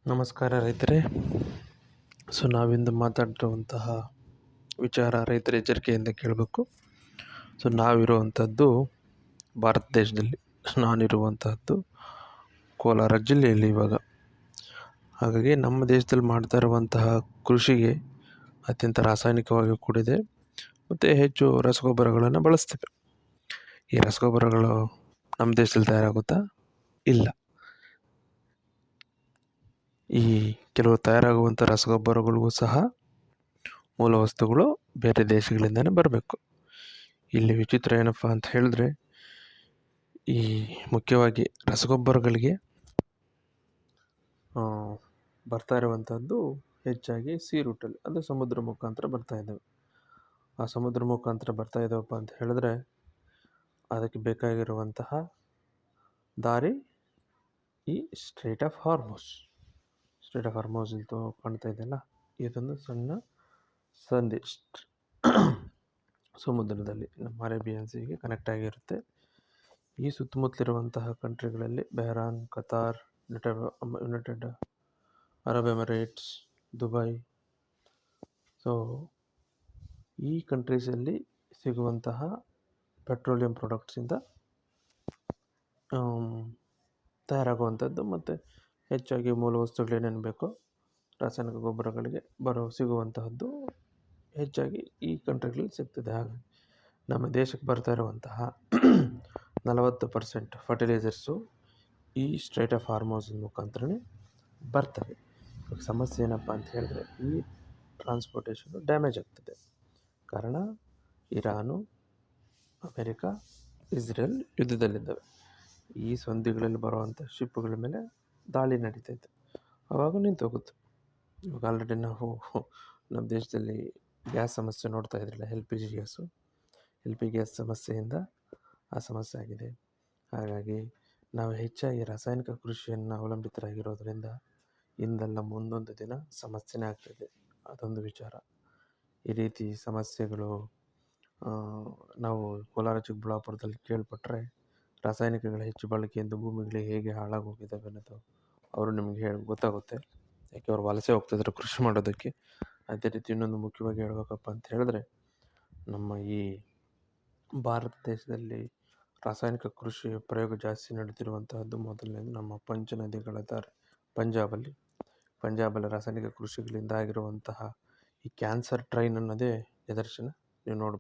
ನಮಸ್ಕಾರ ರೈತರೇ. ನಾವಿಂದು ಮಾತಾಡಿರುವಂತಹ ವಿಚಾರ ರೈತರ ಎಚ್ಚರಿಕೆಯಿಂದ ಕೇಳಬೇಕು. ನಾವಿರುವಂಥದ್ದು ಭಾರತ ದೇಶದಲ್ಲಿ, ನಾನಿರುವಂತಹದ್ದು ಕೋಲಾರ ಜಿಲ್ಲೆಯಲ್ಲಿ ಇವಾಗ. ಹಾಗಾಗಿ ನಮ್ಮ ದೇಶದಲ್ಲಿ ಮಾಡ್ತಾ ಇರುವಂತಹ ಕೃಷಿಗೆ ಅತ್ಯಂತ ರಾಸಾಯನಿಕವಾಗಿ ಕೂಡಿದೆ ಮತ್ತು ಹೆಚ್ಚು ರಸಗೊಬ್ಬರಗಳನ್ನು ಬಳಸ್ತೇವೆ. ಈ ರಸಗೊಬ್ಬರಗಳು ನಮ್ಮ ದೇಶದಲ್ಲಿ ತಯಾರಾಗುತ್ತಾ? ಇಲ್ಲ. ಈ ಕೆಲವು ತಯಾರಾಗುವಂಥ ರಸಗೊಬ್ಬರಗಳಿಗೂ ಸಹ ಮೂಲ ವಸ್ತುಗಳು ಬೇರೆ ದೇಶಗಳಿಂದನೇ ಬರಬೇಕು. ಇಲ್ಲಿ ವಿಚಿತ್ರ ಏನಪ್ಪ ಅಂತ ಹೇಳಿದ್ರೆ, ಈ ಮುಖ್ಯವಾಗಿ ರಸಗೊಬ್ಬರಗಳಿಗೆ ಬರ್ತಾ ಇರುವಂಥದ್ದು ಹೆಚ್ಚಾಗಿ ಸೀ ರೂಟಲ್ಲಿ, ಅಂದರೆ ಸಮುದ್ರ ಮುಖಾಂತರ ಬರ್ತಾ ಇದ್ದಾವೆ. ಆ ಸಮುದ್ರ ಮುಖಾಂತರ ಬರ್ತಾ ಇದ್ದಾವಪ್ಪ ಅಂತ ಹೇಳಿದ್ರೆ ಅದಕ್ಕೆ ಬೇಕಾಗಿರುವಂತಹ ದಾರಿ ಈ ಸ್ಟ್ರೈಟ್ ಆಫ್ ಹಾರ್ಮೋಸ್ ಇದು ಕಾಣ್ತಾ ಇದೆಯಲ್ಲ, ಇದೊಂದು ಸಣ್ಣ ಸಂಧಿ ಸಮುದ್ರದಲ್ಲಿ ನಮ್ಮ ಅರೇಬಿಯನ್ ಸೀಗೆ ಕನೆಕ್ಟ್ ಆಗಿರುತ್ತೆ. ಈ ಸುತ್ತಮುತ್ತಲಿರುವಂತಹ ಕಂಟ್ರಿಗಳಲ್ಲಿ Bahrain, Qatar, United Arab Emirates, Dubai, ಈ ಕಂಟ್ರೀಸಲ್ಲಿ ಸಿಗುವಂತಹ ಪೆಟ್ರೋಲಿಯಂ ಪ್ರಾಡಕ್ಟ್ಸಿಂದ ತಯಾರಾಗುವಂಥದ್ದು ಮತ್ತು ಹೆಚ್ಚಾಗಿ ಮೂಲ ವಸ್ತುಗಳು ಏನೇನು ಬೇಕೋ ರಾಸಾಯನಿಕ ಗೊಬ್ಬರಗಳಿಗೆ ಸಿಗುವಂತಹದ್ದು ಹೆಚ್ಚಾಗಿ ಈ ಕಂಟ್ರಿಗಳಲ್ಲಿ ಸಿಗ್ತದೆ. ಹಾಗೆ ನಮ್ಮ ದೇಶಕ್ಕೆ ಬರ್ತಾ ಇರುವಂತಹ 40% ಫರ್ಟಿಲೈಸರ್ಸು ಈ ಸ್ಟ್ರೈಟ್ ಆಫ್ ಹಾರ್ಮೋಸ್ ಮುಖಾಂತರನೇ ಬರ್ತವೆ. ಸಮಸ್ಯೆ ಏನಪ್ಪ ಅಂತ ಹೇಳಿದ್ರೆ, ಈ ಟ್ರಾನ್ಸ್ಪೋರ್ಟೇಷನ್ನು ಡ್ಯಾಮೇಜ್ ಆಗ್ತದೆ. ಕಾರಣ ಇರಾನು, ಅಮೆರಿಕಾ, ಇಸ್ರೇಲ್ ಯುದ್ಧದಲ್ಲಿದ್ದಾವೆ. ಈ ಸಂಧಿಗಳಲ್ಲಿ ಬರುವಂಥ ಶಿಪ್ಗಳ ಮೇಲೆ ದಾಳಿ ನಡೀತೈತೆ, ಆವಾಗ ನಿಂತೋಗುತ್ತೆ. ಇವಾಗ ಆಲ್ರೆಡಿ ನಾವು ನಮ್ಮ ದೇಶದಲ್ಲಿ ಗ್ಯಾಸ್ ಸಮಸ್ಯೆ ನೋಡ್ತಾ ಇದ್ರಲ್ಲ, ಎಲ್ ಪಿ ಗ್ಯಾಸ್ ಸಮಸ್ಯೆಯಿಂದ ಆ ಸಮಸ್ಯೆ ಆಗಿದೆ. ಹಾಗಾಗಿ ನಾವು ಹೆಚ್ಚಾಗಿ ರಾಸಾಯನಿಕ ಕೃಷಿಯನ್ನು ಅವಲಂಬಿತರಾಗಿರೋದ್ರಿಂದ ಇಂದಲ್ಲ ಮುಂದೊಂದು ದಿನ ಸಮಸ್ಯೆನೇ ಆಗ್ತದೆ. ಅದೊಂದು ವಿಚಾರ. ಈ ರೀತಿ ಸಮಸ್ಯೆಗಳು ನಾವು ಕೋಲಾರ ಚಿಕ್ಕಬಳ್ಳಾಪುರದಲ್ಲಿ ಕೇಳ್ಪಟ್ಟರೆ, ರಾಸಾಯನಿಕಗಳ ಹೆಚ್ಚು ಬಳಕೆಯಿಂದ ಭೂಮಿಗಳಿಗೆ ಹೇಗೆ ಹಾಳಾಗೋಗಿದ್ದಾವೆ ಅನ್ನೋದು ಅವರು ನಿಮಗೆ ಗೊತ್ತಾಗುತ್ತೆ. ಯಾಕೆ ಅವ್ರು ವಲಸೆ ಹೋಗ್ತಿದ್ರು ಕೃಷಿ ಮಾಡೋದಕ್ಕೆ. ಅದೇ ರೀತಿ ಇನ್ನೊಂದು ಮುಖ್ಯವಾಗಿ ಹೇಳ್ಬೇಕಪ್ಪ ಅಂತ ಹೇಳಿದ್ರೆ, ನಮ್ಮ ಈ ಭಾರತ ದೇಶದಲ್ಲಿ ರಾಸಾಯನಿಕ ಕೃಷಿ ಪ್ರಯೋಗ ಜಾಸ್ತಿ ನಡೀತಿರುವಂತಹದ್ದು ಮೊದಲನೇದು ನಮ್ಮ ಪಂಚನದಿಗಳ ದಾರಿ ಪಂಜಾಬಲ್ಲಿ ರಾಸಾಯನಿಕ ಕೃಷಿಗಳಿಂದ ಆಗಿರುವಂತಹ ಈ ಕ್ಯಾನ್ಸರ್ ಟ್ರೈನ್ ಅನ್ನೋದೇ ನಿದರ್ಶನ. ನೀವು ನೋಡ್ಬೋದು.